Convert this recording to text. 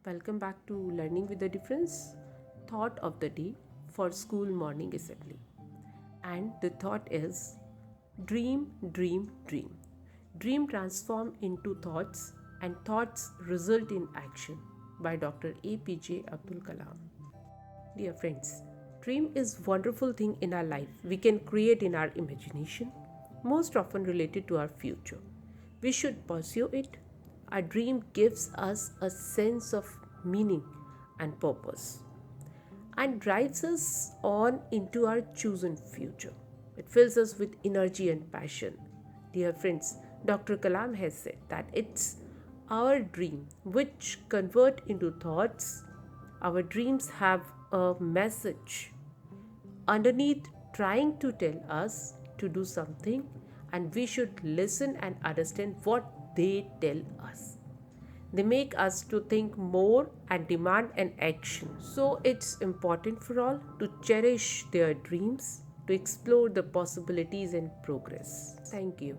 Welcome back to Learning with the Difference. Thought of the day for school morning assembly. And the thought is dream, dream, dream. Dream transform into thoughts and thoughts result in action by Dr. APJ Abdul Kalam. Dear friends, dream is wonderful thing in our life we can create in our imagination, most often related to our future. We should pursue it. A dream gives us a sense of meaning and purpose and drives us on into our chosen future. It fills us with energy and passion. Dear friends, Dr. Kalam has said that it's our dream which convert into thoughts. Our dreams have a message underneath trying to tell us to do something, and we should listen and understand what they tell us. They make us to think more and demand an action. So it's important for all to cherish their dreams, to explore the possibilities and progress. Thank you.